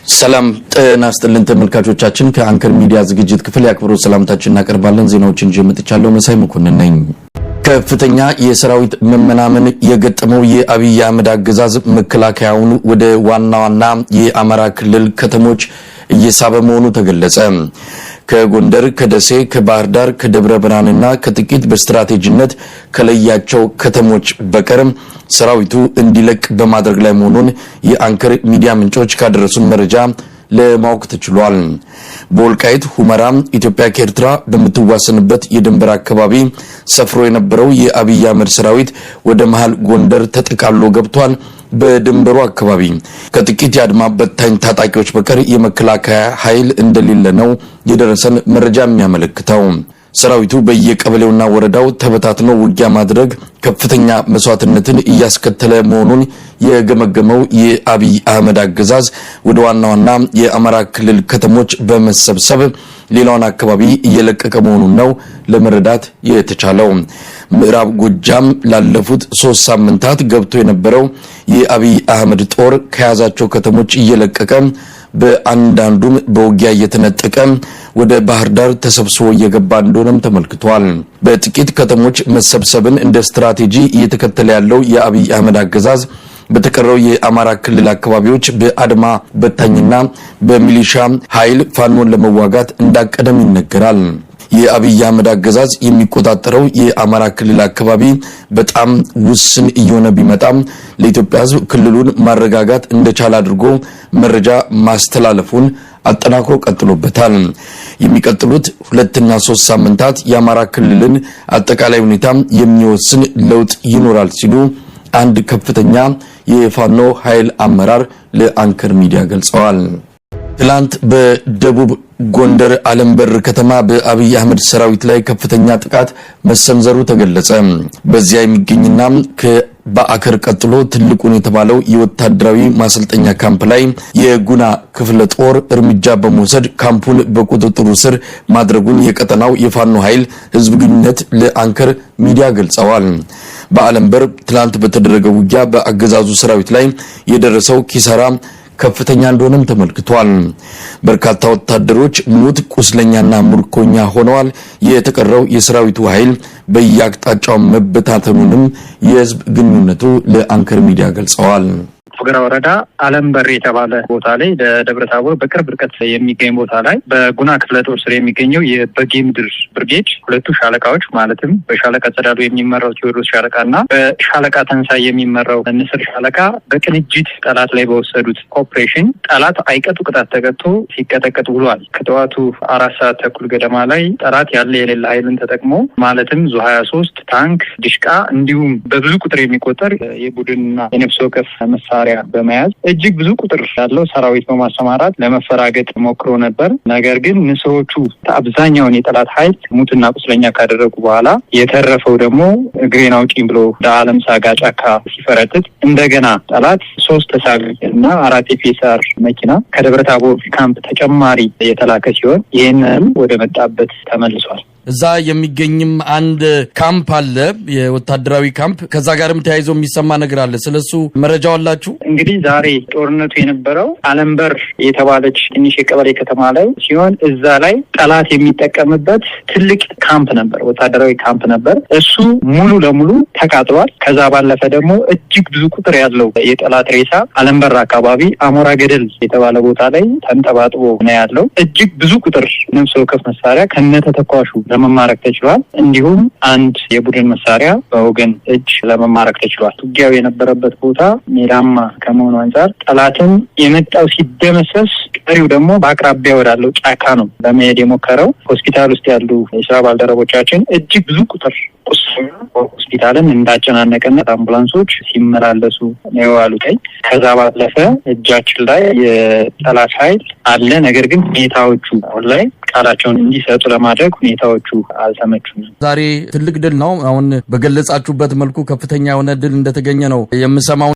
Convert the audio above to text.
ሰላም ጤና ይስጥልን ተመልካቾቻችን ከአንከር ሚዲያ ዝግጅት ክፍል ያክብሮት ሰላምታችንን እናቀርባለን። ዜናዎችን ጀምጥቻለሁ። መሳይ መኮንን ነኝ። ከፍተኛ የሰራዊት መመናመን የገጠመው የአብይ አህመድ አገዛዝ መከላከያውን ወደ ዋና የአማራ ክልል ከተሞች እየሳበ መሆኑ ተገለጸ። ከጎንደር፣ ከደሴ፣ ከባህር ዳር፣ ከደብረ ብርሃንና ከጥቂት በስትራቴጂነት ከለያቸው ከተሞች በቀር ሰራዊቱ እንዲለቅ በማድረግ ላይ መሆኑን የአንከር ሚዲያ ምንጮች ካደረሱን መረጃ ለማወቅ ተችሏል። በወልቃይት ሁመራ ኢትዮጵያ ከኤርትራ በምትዋሰንበት የድንበር አካባቢ ሰፍሮ የነበረው የአብይ አህመድ ሰራዊት ወደ መሃል ጎንደር ተጠቃሎ ገብቷል። በድንበሩ አካባቢ ከጥቂት የአድማ በታኝ ታጣቂዎች በቀር የመከላከያ ኃይል እንደሌለ ነው የደረሰን መረጃ የሚያመለክተው። ሰራዊቱ በየቀበሌውና ወረዳው ተበታትኖ ውጊያ ማድረግ ከፍተኛ መስዋዕትነትን እያስከተለ መሆኑን የገመገመው የአብይ አህመድ አገዛዝ ወደ ዋና የአማራ ክልል ከተሞች በመሰብሰብ ሌላውን አካባቢ እየለቀቀ መሆኑን ነው ለመረዳት የተቻለው። ምዕራብ ጎጃም ላለፉት 3 ሳምንታት ገብቶ የነበረው የአብይ አህመድ ጦር ከያዛቸው ከተሞች እየለቀቀ በአንዳንዱም በውጊያ እየተነጠቀ ወደ ባህር ዳር ተሰብስቦ እየገባ እንደሆነም ተመልክቷል። በጥቂት ከተሞች መሰብሰብን እንደ ስትራቴጂ እየተከተለ ያለው የአብይ አህመድ አገዛዝ በተቀረው የአማራ ክልል አካባቢዎች በአድማ በታኝና በሚሊሻ ኃይል ፋኖን ለመዋጋት እንዳቀደም ይነገራል። የአብይ አህመድ አገዛዝ የሚቆጣጠረው የአማራ ክልል አካባቢ በጣም ውስን እየሆነ ቢመጣም ለኢትዮጵያ ሕዝብ ክልሉን ማረጋጋት እንደቻለ አድርጎ መረጃ ማስተላለፉን አጠናክሮ ቀጥሎበታል። የሚቀጥሉት 2 እና 3 ሳምንታት የአማራ ክልልን አጠቃላይ ሁኔታ የሚወስን ለውጥ ይኖራል ሲሉ አንድ ከፍተኛ የፋኖ ኃይል አመራር ለአንከር ሚዲያ ገልጸዋል። ትላንት በደቡብ ጎንደር አለምበር ከተማ በአብይ አህመድ ሰራዊት ላይ ከፍተኛ ጥቃት መሰንዘሩ ተገለጸ። በዚያ የሚገኝና ከበአከር ቀጥሎ ትልቁን የተባለው የወታደራዊ ማሰልጠኛ ካምፕ ላይ የጉና ክፍለ ጦር እርምጃ በመውሰድ ካምፑን በቁጥጥሩ ስር ማድረጉን የቀጠናው የፋኖ ኃይል ህዝብ ግንኙነት ለአንከር ሚዲያ ገልጸዋል። በአለምበር ትላንት በተደረገው ውጊያ በአገዛዙ ሰራዊት ላይ የደረሰው ኪሳራ ከፍተኛ እንደሆነም ተመልክቷል። በርካታ ወታደሮች ሙት፣ ቁስለኛና ምርኮኛ ሆነዋል። የተቀረው የሰራዊቱ ኃይል በየአቅጣጫው መበታተኑንም የህዝብ ግንኙነቱ ለአንከር ሚዲያ ገልጸዋል። ፎገራ ወረዳ አለምበር የተባለ ቦታ ላይ ለደብረ ታቦር በቅርብ ርቀት የሚገኝ ቦታ ላይ በጉና ክፍለ ጦር ስር የሚገኘው የበጌምድር ብርጌድ 2 ሻለቃዎች ማለትም በሻለቃ ጸዳሉ የሚመራው ቴዎድሮስ ሻለቃና በሻለቃ ተንሳይ የሚመራው ንስር ሻለቃ በቅንጅት ጠላት ላይ በወሰዱት ኦፕሬሽን ጠላት አይቀጡ ቅጣት ተቀጥቶ ሲቀጠቀጥ ውሏል። ከጠዋቱ 4 ሰዓት ተኩል ገደማ ላይ ጠላት ያለ የሌለ ኃይልን ተጠቅሞ ማለትም ዙ 23 ታንክ፣ ድሽቃ እንዲሁም በብዙ ቁጥር የሚቆጠር የቡድንና የነፍስ ወከፍ መሳሪያ በመያዝ እጅግ ብዙ ቁጥር ያለው ሰራዊት በማሰማራት ለመፈራገጥ ሞክሮ ነበር። ነገር ግን ንስሮቹ አብዛኛውን የጠላት ኃይል ሙትና ቁስለኛ ካደረጉ በኋላ የተረፈው ደግሞ እግሬን አውጪኝ ብሎ ለዓለም ሳጋ ጫካ ሲፈረጥጥ እንደገና ጠላት 3 ተሳቢ እና 4 የፌሳር መኪና ከደብረ ታቦር ካምፕ ተጨማሪ የተላከ ሲሆን ይህንን ወደ መጣበት ተመልሷል። እዛ የሚገኝም አንድ ካምፕ አለ፣ የወታደራዊ ካምፕ። ከዛ ጋርም ተያይዞ የሚሰማ ነገር አለ። ስለሱ መረጃው አላችሁ? እንግዲህ ዛሬ ጦርነቱ የነበረው አለምበር የተባለች ትንሽ የቀበሌ ከተማ ላይ ሲሆን እዛ ላይ ጠላት የሚጠቀምበት ትልቅ ካምፕ ነበር፣ ወታደራዊ ካምፕ ነበር። እሱ ሙሉ ለሙሉ ተቃጥሏል። ከዛ ባለፈ ደግሞ እጅግ ብዙ ቁጥር ያለው የጠላት ሬሳ አለምበር አካባቢ አሞራ ገደል የተባለ ቦታ ላይ ተንጠባጥቦ ነው ያለው። እጅግ ብዙ ቁጥር ነፍስ ወከፍ መሳሪያ ከነተተኳሹ ለመማረክ ተችሏል። እንዲሁም አንድ የቡድን መሳሪያ በወገን እጅ ለመማረክ ተችሏል። ውጊያው የነበረበት ቦታ ሜዳማ ከመሆኑ አንጻር ጠላትን የመጣው ሲደመሰስ፣ ቀሪው ደግሞ በአቅራቢያ ወዳለው ጫካ ነው ለመሄድ የሞከረው። ሆስፒታል ውስጥ ያሉ የስራ ባልደረቦቻችን እጅግ ብዙ ቁጥር ሆስፒታልን እንዳጨናነቀና አምቡላንሶች ሲመላለሱ ነው የዋሉት። ከዛ ባለፈ እጃችን ላይ የጠላት ኃይል አለ። ነገር ግን ሁኔታዎቹ አሁን ላይ ቃላቸውን እንዲሰጡ ለማድረግ ሁኔታዎቹ አልተመቹም። ዛሬ ትልቅ ድል ነው። አሁን በገለጻችሁበት መልኩ ከፍተኛ የሆነ ድል እንደተገኘ ነው የምሰማው።